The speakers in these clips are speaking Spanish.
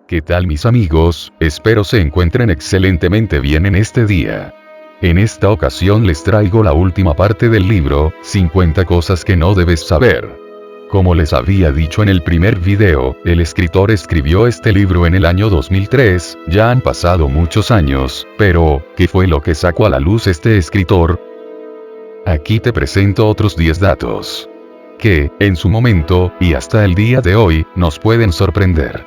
¿Qué tal mis amigos? Espero se encuentren excelentemente bien en este día. En esta ocasión les traigo la última parte del libro, 50 cosas que no debes saber. Como les había dicho en el primer video, el escritor escribió este libro en el año 2003, ya han pasado muchos años, pero, ¿qué fue lo que sacó a la luz este escritor? Aquí te presento otros 10 datos. Que, en su momento, y hasta el día de hoy, nos pueden sorprender.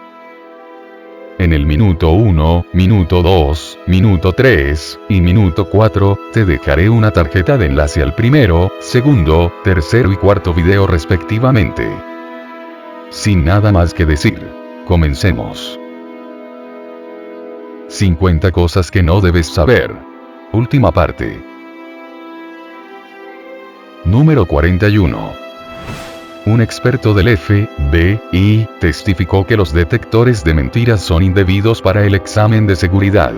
En el minuto 1, minuto 2, minuto 3, y minuto 4, te dejaré una tarjeta de enlace al primero, segundo, tercero y cuarto video respectivamente. Sin nada más que decir, comencemos. 50 cosas que no debes saber. Última parte. Número 41. Un experto del FBI testificó que los detectores de mentiras son indebidos para el examen de seguridad.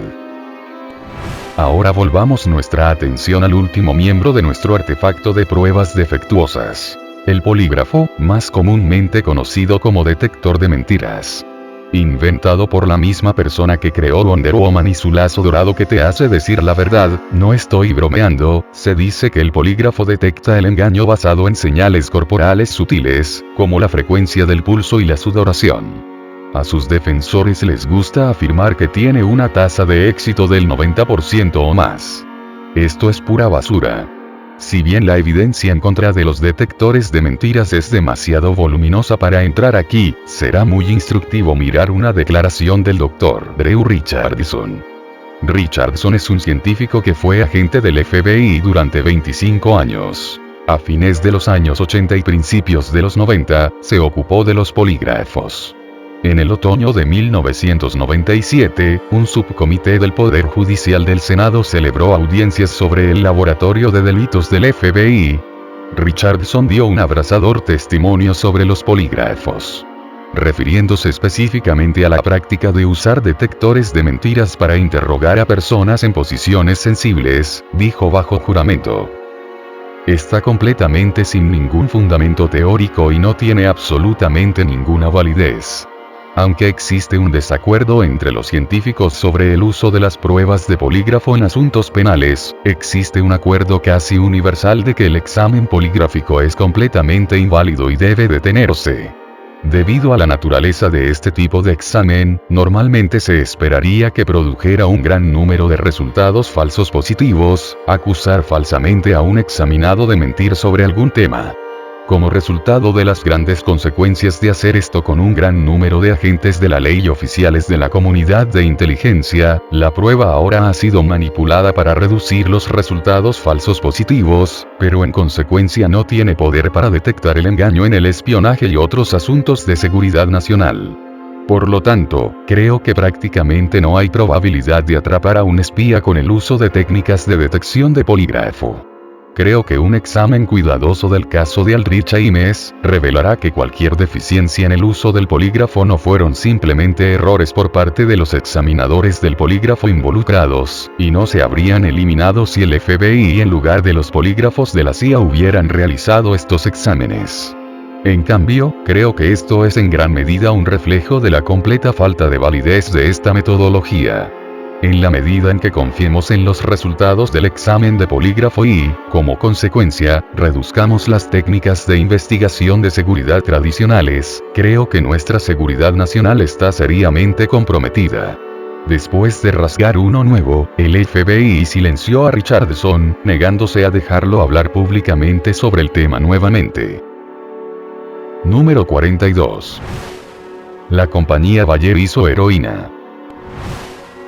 Ahora volvamos nuestra atención al último miembro de nuestro artefacto de pruebas defectuosas. El polígrafo, más comúnmente conocido como detector de mentiras. Inventado por la misma persona que creó Wonder Woman y su lazo dorado que te hace decir la verdad, no estoy bromeando, se dice que el polígrafo detecta el engaño basado en señales corporales sutiles, como la frecuencia del pulso y la sudoración. A sus defensores les gusta afirmar que tiene una tasa de éxito del 90% o más. Esto es pura basura. Si bien la evidencia en contra de los detectores de mentiras es demasiado voluminosa para entrar aquí, será muy instructivo mirar una declaración del Dr. Drew Richardson. Richardson es un científico que fue agente del FBI durante 25 años. A fines de los años 80 y principios de los 90, se ocupó de los polígrafos. En el otoño de 1997, un subcomité del Poder Judicial del Senado celebró audiencias sobre el laboratorio de delitos del FBI. Richardson dio un abrasador testimonio sobre los polígrafos. Refiriéndose específicamente a la práctica de usar detectores de mentiras para interrogar a personas en posiciones sensibles, dijo bajo juramento: está completamente sin ningún fundamento teórico y no tiene absolutamente ninguna validez. Aunque existe un desacuerdo entre los científicos sobre el uso de las pruebas de polígrafo en asuntos penales, existe un acuerdo casi universal de que el examen poligráfico es completamente inválido y debe detenerse. Debido a la naturaleza de este tipo de examen, normalmente se esperaría que produjera un gran número de resultados falsos positivos, acusar falsamente a un examinado de mentir sobre algún tema. Como resultado de las grandes consecuencias de hacer esto con un gran número de agentes de la ley y oficiales de la comunidad de inteligencia, la prueba ahora ha sido manipulada para reducir los resultados falsos positivos, pero en consecuencia no tiene poder para detectar el engaño en el espionaje y otros asuntos de seguridad nacional. Por lo tanto, creo que prácticamente no hay probabilidad de atrapar a un espía con el uso de técnicas de detección de polígrafo. Creo que un examen cuidadoso del caso de Aldrich Ames revelará que cualquier deficiencia en el uso del polígrafo no fueron simplemente errores por parte de los examinadores del polígrafo involucrados, y no se habrían eliminado si el FBI en lugar de los polígrafos de la CIA hubieran realizado estos exámenes. En cambio, creo que esto es en gran medida un reflejo de la completa falta de validez de esta metodología. En la medida en que confiemos en los resultados del examen de polígrafo y, como consecuencia, reduzcamos las técnicas de investigación de seguridad tradicionales, creo que nuestra seguridad nacional está seriamente comprometida. Después de rasgar uno nuevo, el FBI silenció a Richardson, negándose a dejarlo hablar públicamente sobre el tema nuevamente. Número 42. La compañía Bayer hizo heroína.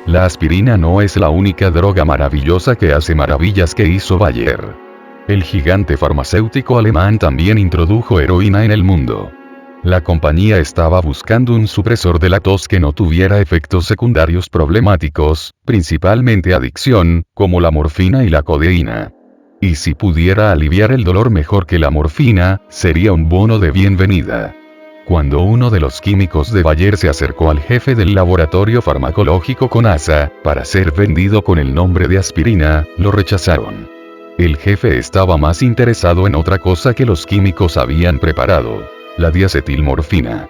La aspirina no es la única droga maravillosa que hace maravillas que hizo Bayer. El gigante farmacéutico alemán también introdujo heroína en el mundo. La compañía estaba buscando un supresor de la tos que no tuviera efectos secundarios problemáticos, principalmente adicción, como la morfina y la codeína. Y si pudiera aliviar el dolor mejor que la morfina, sería un bono de bienvenida. Cuando uno de los químicos de Bayer se acercó al jefe del laboratorio farmacológico CONASA, para ser vendido con el nombre de aspirina, lo rechazaron. El jefe estaba más interesado en otra cosa que los químicos habían preparado: la diacetilmorfina.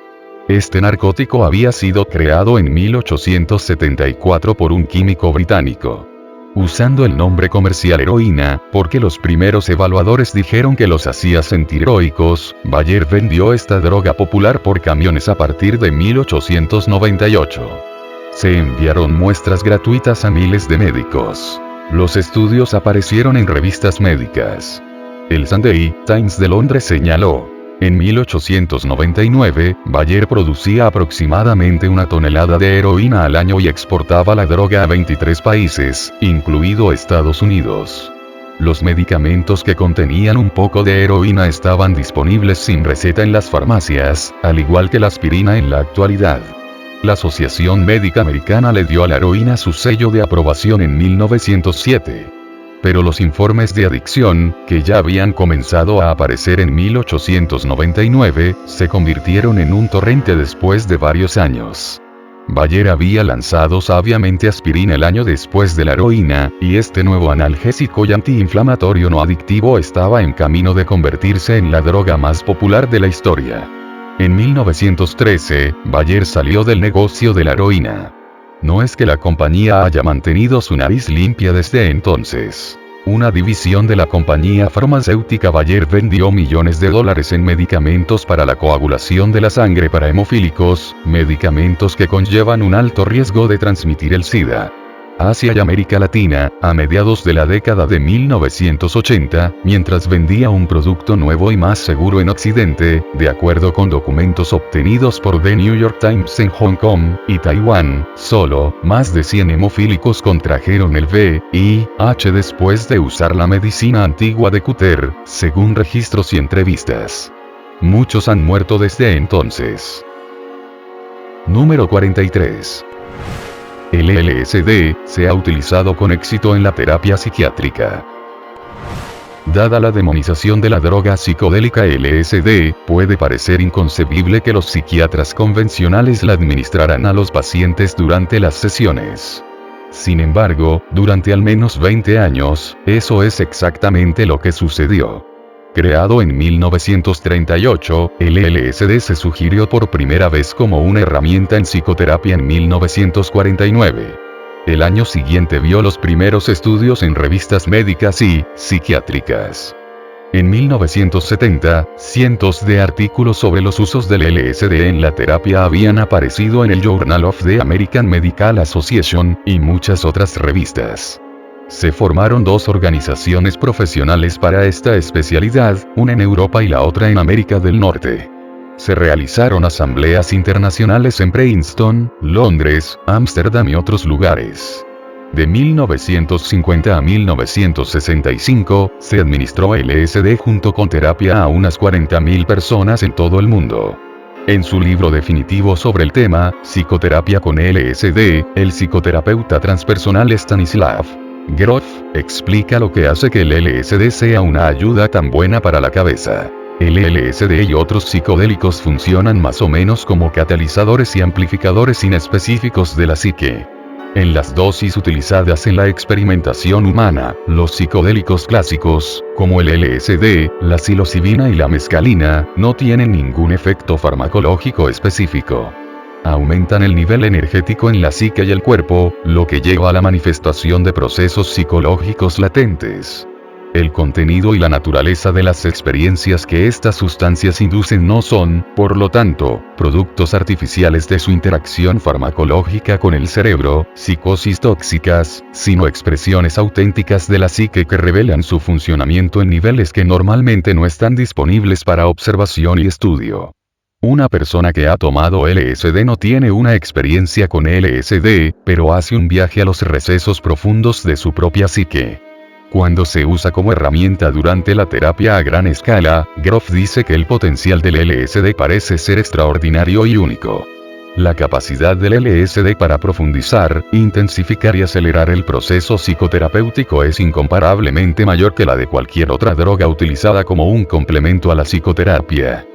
Este narcótico había sido creado en 1874 por un químico británico, usando el nombre comercial heroína, porque los primeros evaluadores dijeron que los hacía sentir heroicos. Bayer vendió esta droga popular por camiones a partir de 1898. Se enviaron muestras gratuitas a miles de médicos. Los estudios aparecieron en revistas médicas. El Sunday Times de Londres señaló: en 1899, Bayer producía aproximadamente 1 tonelada de heroína al año y exportaba la droga a 23 países, incluido Estados Unidos. Los medicamentos que contenían un poco de heroína estaban disponibles sin receta en las farmacias, al igual que la aspirina en la actualidad. La Asociación Médica Americana le dio a la heroína su sello de aprobación en 1907. Pero los informes de adicción, que ya habían comenzado a aparecer en 1899, se convirtieron en un torrente después de varios años. Bayer había lanzado sabiamente aspirina el año después de la heroína, y este nuevo analgésico y antiinflamatorio no adictivo estaba en camino de convertirse en la droga más popular de la historia. En 1913, Bayer salió del negocio de la heroína. No es que la compañía haya mantenido su nariz limpia desde entonces. Una división de la compañía farmacéutica Bayer vendió millones de dólares en medicamentos para la coagulación de la sangre para hemofílicos, medicamentos que conllevan un alto riesgo de transmitir el SIDA. Asia y América Latina, a mediados de la década de 1980, mientras vendía un producto nuevo y más seguro en Occidente, de acuerdo con documentos obtenidos por The New York Times en Hong Kong y Taiwán, solo, más de 100 hemofílicos contrajeron el VIH después de usar la medicina antigua de Cutter, según registros y entrevistas. Muchos han muerto desde entonces. Número 43. El LSD se ha utilizado con éxito en la terapia psiquiátrica. Dada la demonización de la droga psicodélica LSD, puede parecer inconcebible que los psiquiatras convencionales la administraran a los pacientes durante las sesiones. Sin embargo, durante al menos 20 años, eso es exactamente lo que sucedió. Creado en 1938, el LSD se sugirió por primera vez como una herramienta en psicoterapia en 1949. El año siguiente vio los primeros estudios en revistas médicas y psiquiátricas. En 1970, cientos de artículos sobre los usos del LSD en la terapia habían aparecido en el Journal of the American Medical Association y muchas otras revistas. Se formaron 2 organizaciones profesionales para esta especialidad, una en Europa y la otra en América del Norte. Se realizaron asambleas internacionales en Princeton, Londres, Ámsterdam y otros lugares. De 1950 a 1965, se administró LSD junto con terapia a unas 40.000 personas en todo el mundo. En su libro definitivo sobre el tema, Psicoterapia con LSD, el psicoterapeuta transpersonal Stanislav Grof explica lo que hace que el LSD sea una ayuda tan buena para la cabeza. El LSD y otros psicodélicos funcionan más o menos como catalizadores y amplificadores inespecíficos de la psique. En las dosis utilizadas en la experimentación humana, los psicodélicos clásicos, como el LSD, la psilocibina y la mescalina, no tienen ningún efecto farmacológico específico. Aumentan el nivel energético en la psique y el cuerpo, lo que lleva a la manifestación de procesos psicológicos latentes. El contenido y la naturaleza de las experiencias que estas sustancias inducen no son, por lo tanto, productos artificiales de su interacción farmacológica con el cerebro, psicosis tóxicas, sino expresiones auténticas de la psique que revelan su funcionamiento en niveles que normalmente no están disponibles para observación y estudio. Una persona que ha tomado LSD no tiene una experiencia con LSD, pero hace un viaje a los recesos profundos de su propia psique. Cuando se usa como herramienta durante la terapia a gran escala, Grof dice que el potencial del LSD parece ser extraordinario y único. La capacidad del LSD para profundizar, intensificar y acelerar el proceso psicoterapéutico es incomparablemente mayor que la de cualquier otra droga utilizada como un complemento a la psicoterapia.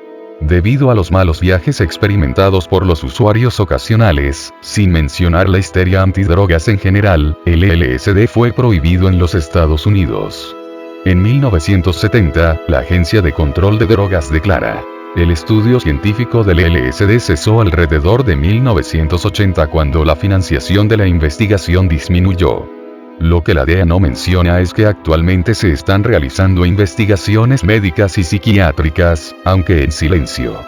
Debido a los malos viajes experimentados por los usuarios ocasionales, sin mencionar la histeria antidrogas en general, el LSD fue prohibido en los Estados Unidos. En 1970, la Agencia de Control de Drogas declara: El estudio científico del LSD cesó alrededor de 1980 cuando la financiación de la investigación disminuyó. Lo que la DEA no menciona es que actualmente se están realizando investigaciones médicas y psiquiátricas, aunque en silencio.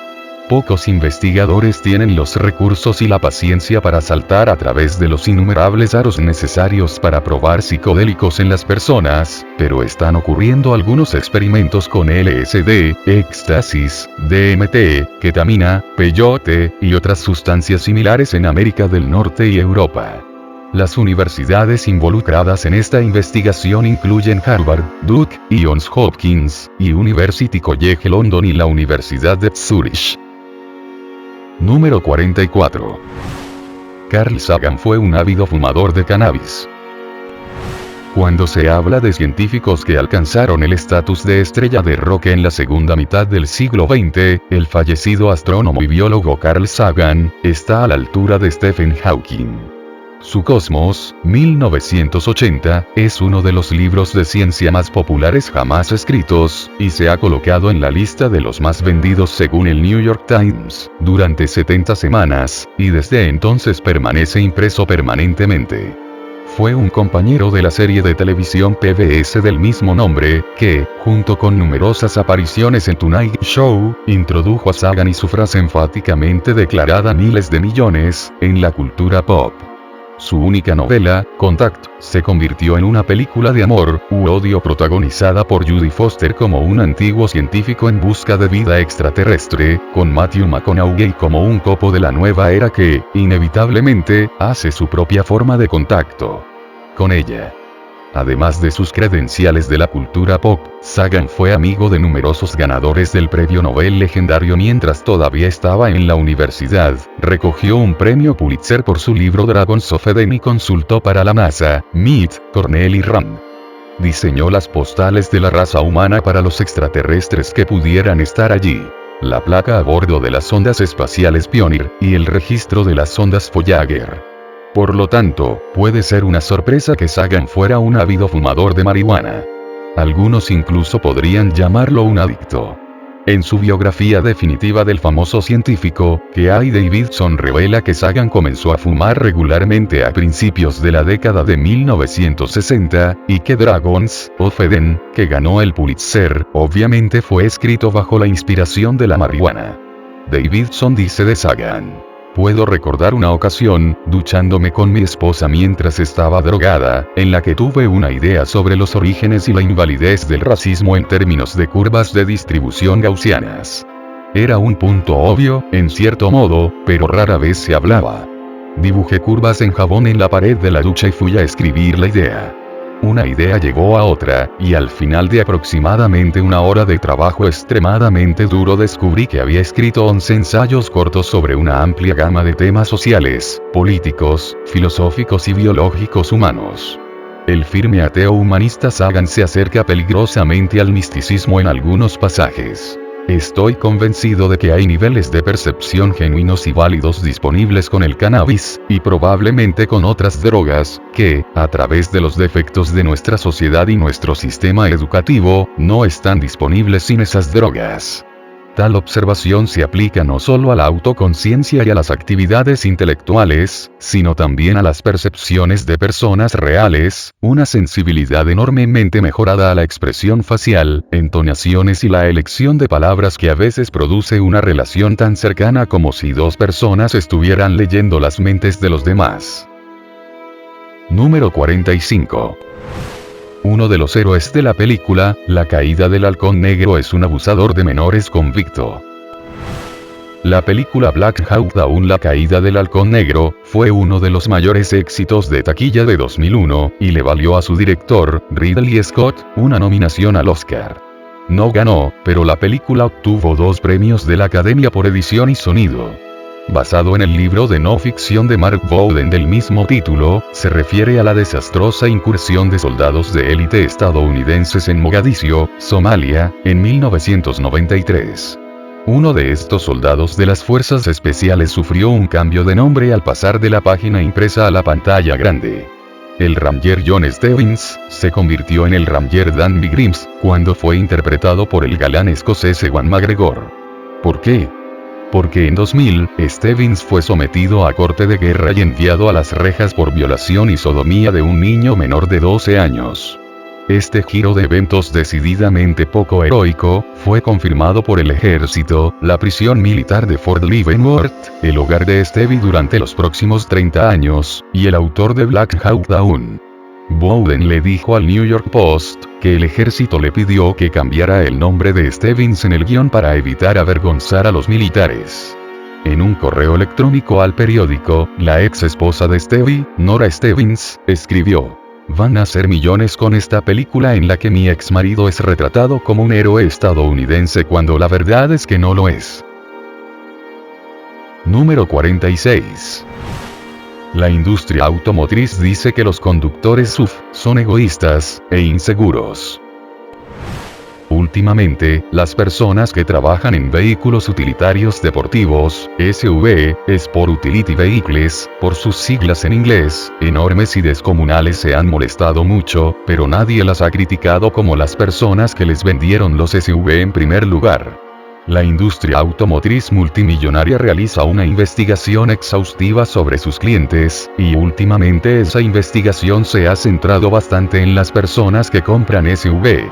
Pocos investigadores tienen los recursos y la paciencia para saltar a través de los innumerables aros necesarios para probar psicodélicos en las personas, pero están ocurriendo algunos experimentos con LSD, éxtasis, DMT, ketamina, peyote, y otras sustancias similares en América del Norte y Europa. Las universidades involucradas en esta investigación incluyen Harvard, Duke, Johns Hopkins, y University College London y la Universidad de Zurich. Número 44. Carl Sagan fue un ávido fumador de cannabis. Cuando se habla de científicos que alcanzaron el estatus de estrella de rock en la segunda mitad del siglo XX, el fallecido astrónomo y biólogo Carl Sagan está a la altura de Stephen Hawking. Su Cosmos, 1980, es uno de los libros de ciencia más populares jamás escritos, y se ha colocado en la lista de los más vendidos según el New York Times, durante 70 semanas, y desde entonces permanece impreso permanentemente. Fue un compañero de la serie de televisión PBS del mismo nombre, que, junto con numerosas apariciones en Tonight Show, introdujo a Sagan y su frase enfáticamente declarada miles de millones, en la cultura pop. Su única novela, Contact, se convirtió en una película de amor u odio protagonizada por Judy Foster como un antiguo científico en busca de vida extraterrestre, con Matthew McConaughey como un copo de la nueva era que, inevitablemente, hace su propia forma de contacto con ella. Además de sus credenciales de la cultura pop, Sagan fue amigo de numerosos ganadores del premio Nobel legendario mientras todavía estaba en la universidad, recogió un premio Pulitzer por su libro Dragons of Eden y consultó para la NASA, MIT, Cornell y Rand. Diseñó las postales de la raza humana para los extraterrestres que pudieran estar allí, la placa a bordo de las sondas espaciales Pioneer, y el registro de las sondas Voyager. Por lo tanto, puede ser una sorpresa que Sagan fuera un ávido fumador de marihuana. Algunos incluso podrían llamarlo un adicto. En su biografía definitiva del famoso científico, Keay Davidson revela que Sagan comenzó a fumar regularmente a principios de la década de 1960, y que Dragons of Eden, que ganó el Pulitzer, obviamente fue escrito bajo la inspiración de la marihuana. Davidson dice de Sagan: puedo recordar una ocasión, duchándome con mi esposa mientras estaba drogada, en la que tuve una idea sobre los orígenes y la invalidez del racismo en términos de curvas de distribución gaussianas. Era un punto obvio, en cierto modo, pero rara vez se hablaba. Dibujé curvas en jabón en la pared de la ducha y fui a escribir la idea. Una idea llegó a otra, y al final de aproximadamente una hora de trabajo extremadamente duro descubrí que había escrito 11 ensayos cortos sobre una amplia gama de temas sociales, políticos, filosóficos y biológicos humanos. El firme ateo humanista Sagan se acerca peligrosamente al misticismo en algunos pasajes. Estoy convencido de que hay niveles de percepción genuinos y válidos disponibles con el cannabis, y probablemente con otras drogas, que, a través de los defectos de nuestra sociedad y nuestro sistema educativo, no están disponibles sin esas drogas. Tal observación se aplica no solo a la autoconciencia y a las actividades intelectuales, sino también a las percepciones de personas reales, una sensibilidad enormemente mejorada a la expresión facial, entonaciones y la elección de palabras que a veces produce una relación tan cercana como si dos personas estuvieran leyendo las mentes de los demás. Número 45. Uno de los héroes de la película, La caída del halcón negro, es un abusador de menores convicto. La película Black Hawk Down, La caída del halcón negro, fue uno de los mayores éxitos de taquilla de 2001, y le valió a su director, Ridley Scott, una nominación al Oscar. No ganó, pero la película obtuvo 2 premios de la Academia por edición y sonido. Basado en el libro de no ficción de Mark Bowden del mismo título, se refiere a la desastrosa incursión de soldados de élite estadounidenses en Mogadiscio, Somalia, en 1993. Uno de estos soldados de las fuerzas especiales sufrió un cambio de nombre al pasar de la página impresa a la pantalla grande. El Ranger John Stevens se convirtió en el Ranger Danby Grimes, cuando fue interpretado por el galán escocés Ewan McGregor. ¿Por qué? Porque en 2000, Stebbins fue sometido a corte de guerra y enviado a las rejas por violación y sodomía de un niño menor de 12 años. Este giro de eventos decididamente poco heroico, fue confirmado por el ejército, la prisión militar de Fort Leavenworth, el hogar de Stevie durante los próximos 30 años, y el autor de Black Hawk Down. Bowden le dijo al New York Post, que el ejército le pidió que cambiara el nombre de Stebbins en el guión para evitar avergonzar a los militares. En un correo electrónico al periódico, la ex esposa de Stevie, Nora Stebbins, escribió: "Van a hacer millones con esta película en la que mi ex marido es retratado como un héroe estadounidense cuando la verdad es que no lo es". Número 46. La industria automotriz dice que los conductores SUV son egoístas e inseguros. Últimamente, las personas que trabajan en vehículos utilitarios deportivos, SUV, Sport Utility Vehicles, por sus siglas en inglés, enormes y descomunales se han molestado mucho, pero nadie las ha criticado como las personas que les vendieron los SUV en primer lugar. La industria automotriz multimillonaria realiza una investigación exhaustiva sobre sus clientes, y últimamente esa investigación se ha centrado bastante en las personas que compran SUV.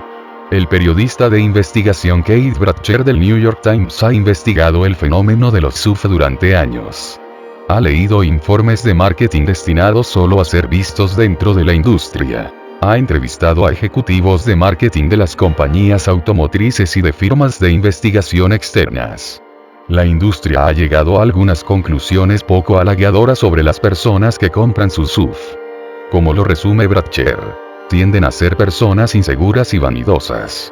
El periodista de investigación Keith Bratcher del New York Times ha investigado el fenómeno de los SUV durante años. Ha leído informes de marketing destinados solo a ser vistos dentro de la industria. Ha entrevistado a ejecutivos de marketing de las compañías automotrices y de firmas de investigación externas. La industria ha llegado a algunas conclusiones poco halagadoras sobre las personas que compran sus SUV. Como lo resume Bratcher, tienden a ser personas inseguras y vanidosas.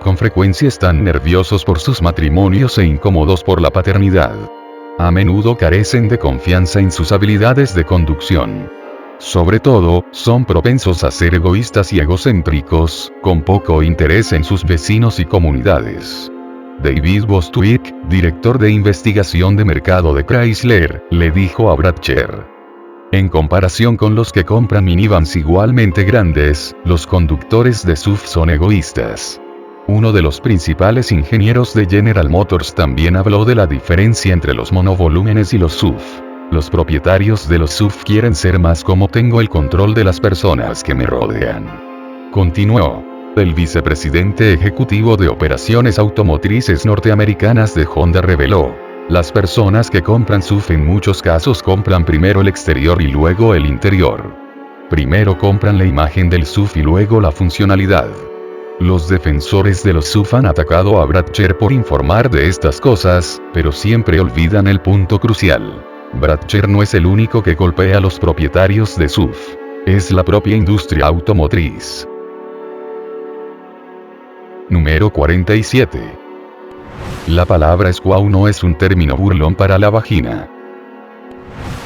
Con frecuencia están nerviosos por sus matrimonios e incómodos por la paternidad. A menudo carecen de confianza en sus habilidades de conducción. Sobre todo, son propensos a ser egoístas y egocéntricos, con poco interés en sus vecinos y comunidades. David Bostwick, director de investigación de mercado de Chrysler, le dijo a Bratcher: "En comparación con los que compran minivans igualmente grandes, los conductores de SUV son egoístas". Uno de los principales ingenieros de General Motors también habló de la diferencia entre los monovolúmenes y los SUV. Los propietarios de los SUV quieren ser más como tengo el control de las personas que me rodean. Continuó. El vicepresidente ejecutivo de operaciones automotrices norteamericanas de Honda reveló: "Las personas que compran SUV en muchos casos compran primero el exterior y luego el interior. Primero compran la imagen del SUV y luego la funcionalidad". Los defensores de los SUV han atacado a Bratcher por informar de estas cosas, pero siempre olvidan el punto crucial. Bratcher no es el único que golpea a los propietarios de SUV. Es la propia industria automotriz. Número 47. La palabra squaw no es un término burlón para la vagina.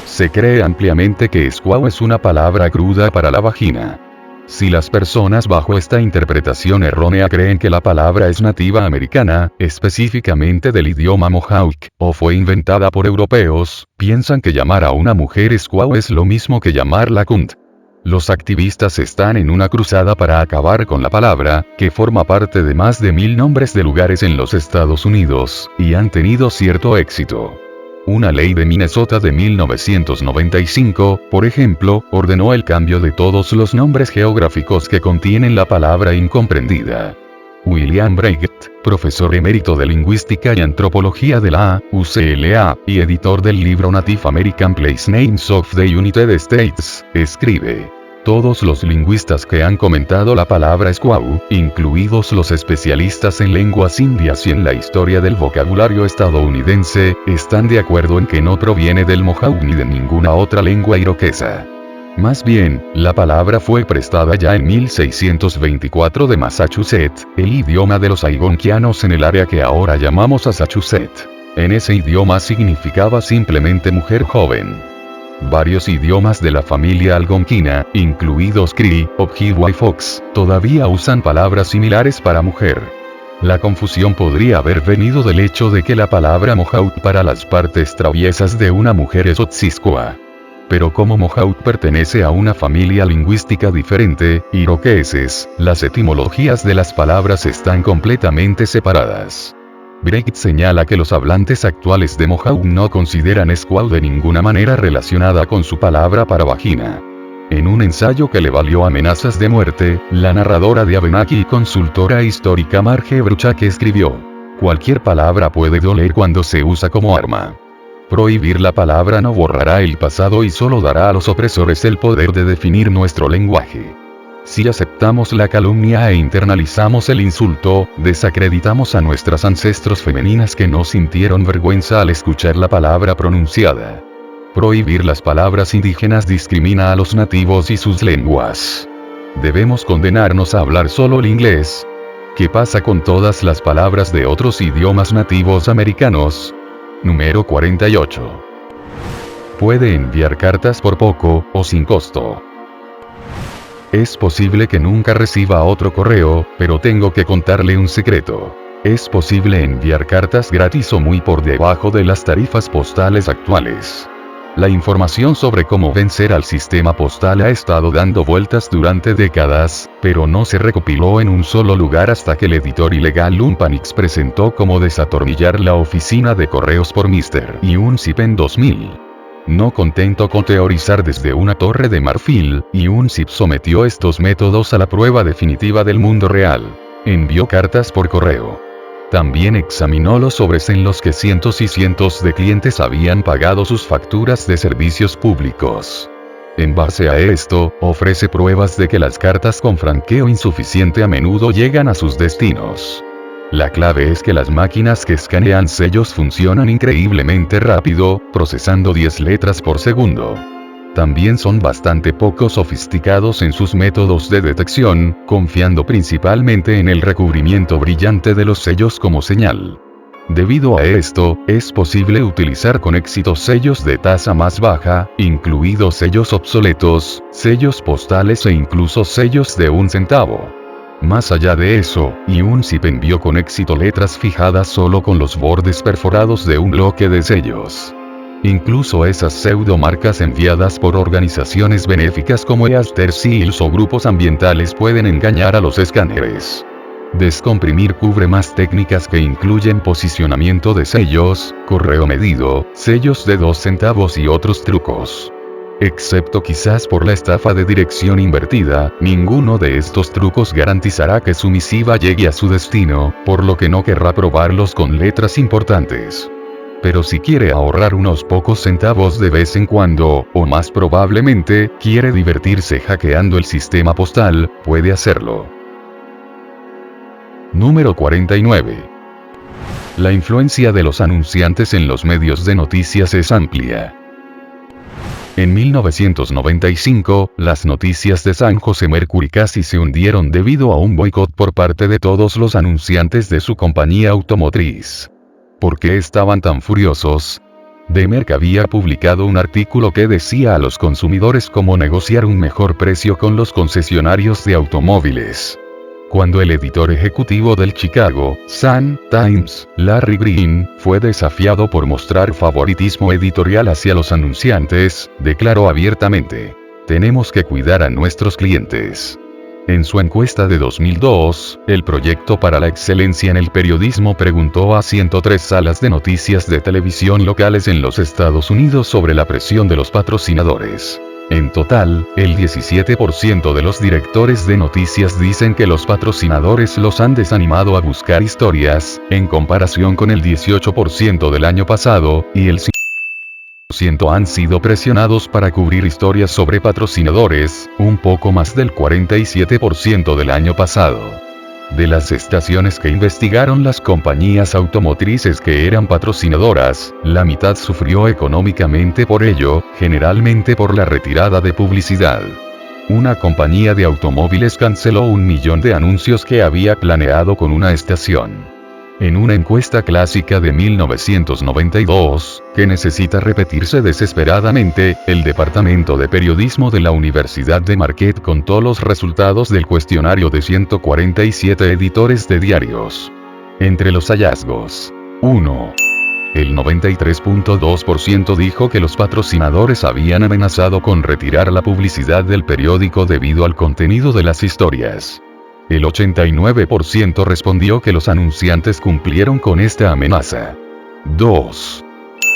Se cree ampliamente que squaw es una palabra cruda para la vagina. Si las personas bajo esta interpretación errónea creen que la palabra es nativa americana, específicamente del idioma Mohawk, o fue inventada por europeos, piensan que llamar a una mujer squaw es lo mismo que llamarla cunt. Los activistas están en una cruzada para acabar con la palabra, que forma parte de más de 1000 nombres de lugares en los Estados Unidos, y han tenido cierto éxito. Una ley de Minnesota de 1995, por ejemplo, ordenó el cambio de todos los nombres geográficos que contienen la palabra incomprendida. William Braggett, profesor emérito de Lingüística y Antropología de la UCLA, y editor del libro Native American Place Names of the United States, escribe: "Todos los lingüistas que han comentado la palabra squaw, incluidos los especialistas en lenguas indias y en la historia del vocabulario estadounidense, están de acuerdo en que no proviene del Mohawk ni de ninguna otra lengua iroquesa. Más bien, la palabra fue prestada ya en 1624 de Massachusetts, el idioma de los algonquianos en el área que ahora llamamos Massachusetts. En ese idioma significaba simplemente mujer joven. Varios idiomas de la familia algonquina, incluidos Cree, Ojibwa y Fox, todavía usan palabras similares para mujer. La confusión podría haber venido del hecho de que la palabra Mohawk para las partes traviesas de una mujer es Otsisquah. Pero como Mohawk pertenece a una familia lingüística diferente, iroqueses, las etimologías de las palabras están completamente separadas. Brecht señala que los hablantes actuales de Mohawk no consideran squaw de ninguna manera relacionada con su palabra para vagina. En un ensayo que le valió amenazas de muerte, la narradora de Abenaki y consultora histórica Marge Bruchak escribió: cualquier palabra puede doler cuando se usa como arma. Prohibir la palabra no borrará el pasado y solo dará a los opresores el poder de definir nuestro lenguaje. Si aceptamos la calumnia e internalizamos el insulto, desacreditamos a nuestras ancestros femeninas que no sintieron vergüenza al escuchar la palabra pronunciada. Prohibir las palabras indígenas discrimina a los nativos y sus lenguas. ¿Debemos condenarnos a hablar solo el inglés? ¿Qué pasa con todas las palabras de otros idiomas nativos americanos? Número 48. Puede enviar cartas por poco, o sin costo. Es posible que nunca reciba otro correo, pero tengo que contarle un secreto. Es posible enviar cartas gratis o muy por debajo de las tarifas postales actuales. La información sobre cómo vencer al sistema postal ha estado dando vueltas durante décadas, pero no se recopiló en un solo lugar hasta que el editor ilegal Lumpanix presentó cómo desatornillar la oficina de correos por Mr. y un zip en 2000. No contento con teorizar desde una torre de marfil, Unsip sometió estos métodos a la prueba definitiva del mundo real. Envió cartas por correo. También examinó los sobres en los que cientos y cientos de clientes habían pagado sus facturas de servicios públicos. En base a esto, ofrece pruebas de que las cartas con franqueo insuficiente a menudo llegan a sus destinos. La clave es que las máquinas que escanean sellos funcionan increíblemente rápido, procesando 10 letras por segundo. También son bastante poco sofisticados en sus métodos de detección, confiando principalmente en el recubrimiento brillante de los sellos como señal. Debido a esto, es posible utilizar con éxito sellos de tasa más baja, incluidos sellos obsoletos, sellos postales e incluso sellos de 1 centavo. Más allá de eso, Unsip envió con éxito letras fijadas solo con los bordes perforados de un bloque de sellos. Incluso esas pseudomarcas enviadas por organizaciones benéficas como Easter Seals o grupos ambientales pueden engañar a los escáneres. Descomprimir cubre más técnicas que incluyen posicionamiento de sellos, correo medido, sellos de 2 centavos y otros trucos. Excepto quizás por la estafa de dirección invertida, ninguno de estos trucos garantizará que su misiva llegue a su destino, por lo que no querrá probarlos con letras importantes. Pero si quiere ahorrar unos pocos centavos de vez en cuando, o más probablemente, quiere divertirse hackeando el sistema postal, puede hacerlo. Número 49. La influencia de los anunciantes en los medios de noticias es amplia. En 1995, las noticias de San Jose Mercury casi se hundieron debido a un boicot por parte de todos los anunciantes de su compañía automotriz. ¿Por qué estaban tan furiosos? The Merck había publicado un artículo que decía a los consumidores cómo negociar un mejor precio con los concesionarios de automóviles. Cuando el editor ejecutivo del Chicago Sun-Times, Larry Green, fue desafiado por mostrar favoritismo editorial hacia los anunciantes, declaró abiertamente: "Tenemos que cuidar a nuestros clientes". En su encuesta de 2002, el Proyecto para la Excelencia en el Periodismo preguntó a 103 salas de noticias de televisión locales en los Estados Unidos sobre la presión de los patrocinadores. En total, el 17% de los directores de noticias dicen que los patrocinadores los han desanimado a buscar historias, en comparación con el 18% del año pasado, y el 5% han sido presionados para cubrir historias sobre patrocinadores, un poco más del 47% del año pasado. De las estaciones que investigaron las compañías automotrices que eran patrocinadoras, la mitad sufrió económicamente por ello, generalmente por la retirada de publicidad. Una compañía de automóviles canceló 1 millón de anuncios que había planeado con una estación. En una encuesta clásica de 1992, que necesita repetirse desesperadamente, el Departamento de Periodismo de la Universidad de Marquette contó los resultados del cuestionario de 147 editores de diarios. Entre los hallazgos: 1. El 93.2% dijo que los patrocinadores habían amenazado con retirar la publicidad del periódico debido al contenido de las historias. El 89% respondió que los anunciantes cumplieron con esta amenaza. 2.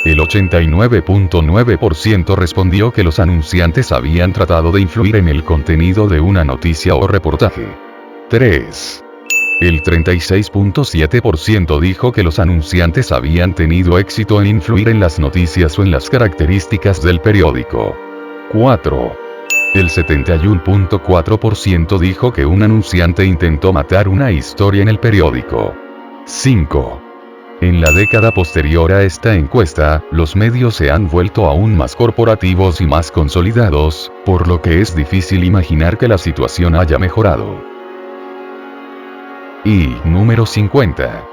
El 89.9% respondió que los anunciantes habían tratado de influir en el contenido de una noticia o reportaje. 3. El 36.7% dijo que los anunciantes habían tenido éxito en influir en las noticias o en las características del periódico. 4. El 71.4% dijo que un anunciante intentó matar una historia en el periódico. 5. En la década posterior a esta encuesta, los medios se han vuelto aún más corporativos y más consolidados, por lo que es difícil imaginar que la situación haya mejorado. Y número 50.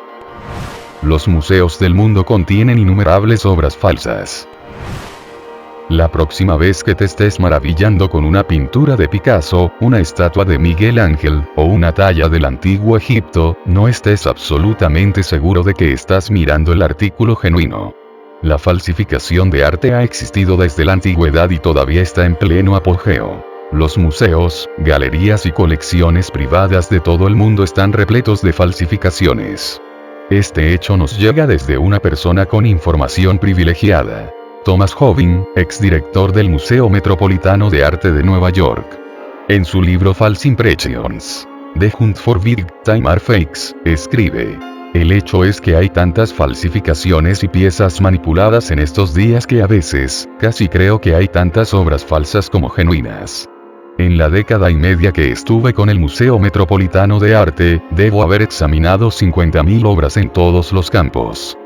Los museos del mundo contienen innumerables obras falsas. La próxima vez que te estés maravillando con una pintura de Picasso, una estatua de Miguel Ángel, o una talla del antiguo Egipto, no estés absolutamente seguro de que estás mirando el artículo genuino. La falsificación de arte ha existido desde la antigüedad y todavía está en pleno apogeo. Los museos, galerías y colecciones privadas de todo el mundo están repletos de falsificaciones. Este hecho nos llega desde una persona con información privilegiada. Thomas Hobbin, exdirector del Museo Metropolitano de Arte de Nueva York. En su libro False Impressions, The Hunt for Big Time Art Fakes, escribe: el hecho es que hay tantas falsificaciones y piezas manipuladas en estos días que a veces, casi creo que hay tantas obras falsas como genuinas. En la década y media que estuve con el Museo Metropolitano de Arte, debo haber examinado 50.000 obras en todos los campos.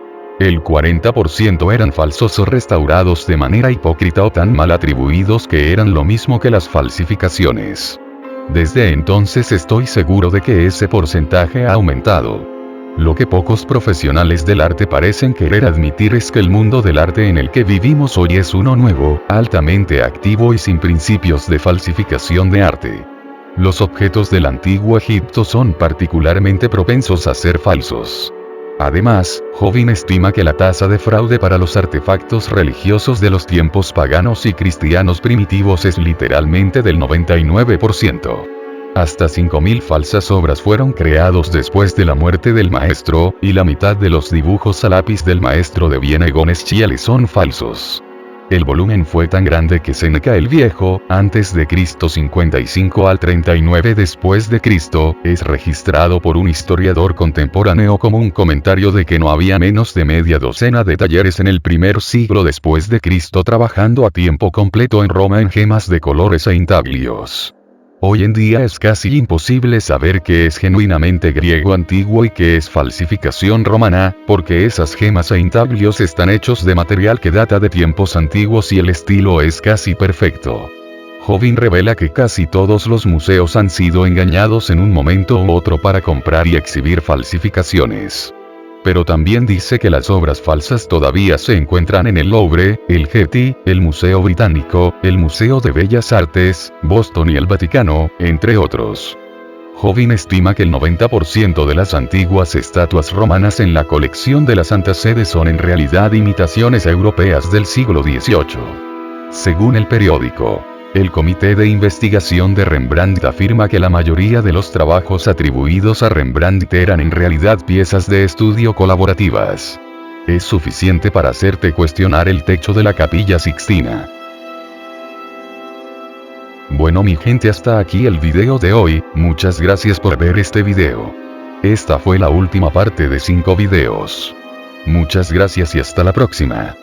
El 40% eran falsos o restaurados de manera hipócrita o tan mal atribuidos que eran lo mismo que las falsificaciones. Desde entonces estoy seguro de que ese porcentaje ha aumentado. Lo que pocos profesionales del arte parecen querer admitir es que el mundo del arte en el que vivimos hoy es uno nuevo, altamente activo y sin principios de falsificación de arte. Los objetos del antiguo Egipto son particularmente propensos a ser falsos. Además, Hobbin estima que la tasa de fraude para los artefactos religiosos de los tiempos paganos y cristianos primitivos es literalmente del 99%. Hasta 5.000 falsas obras fueron creados después de la muerte del maestro, y la mitad de los dibujos a lápiz del maestro de Viena Egon Schiele son falsos. El volumen fue tan grande que Séneca el Viejo, antes de Cristo 55 al 39 después de Cristo, es registrado por un historiador contemporáneo como un comentario de que no había menos de media docena de talleres en el primer siglo después de Cristo trabajando a tiempo completo en Roma en gemas de colores e intaglios. Hoy en día es casi imposible saber qué es genuinamente griego antiguo y qué es falsificación romana, porque esas gemas e intaglios están hechos de material que data de tiempos antiguos y el estilo es casi perfecto. Hobbin revela que casi todos los museos han sido engañados en un momento u otro para comprar y exhibir falsificaciones. Pero también dice que las obras falsas todavía se encuentran en el Louvre, el Getty, el Museo Británico, el Museo de Bellas Artes, Boston y el Vaticano, entre otros. Hobbin estima que el 90% de las antiguas estatuas romanas en la colección de la Santa Sede son en realidad imitaciones europeas del siglo XVIII. Según el periódico, el Comité de Investigación de Rembrandt afirma que la mayoría de los trabajos atribuidos a Rembrandt eran en realidad piezas de estudio colaborativas. Es suficiente para hacerte cuestionar el techo de la Capilla Sixtina. Bueno mi gente, hasta aquí el video de hoy, muchas gracias por ver este video. Esta fue la última parte de 5 videos. Muchas gracias y hasta la próxima.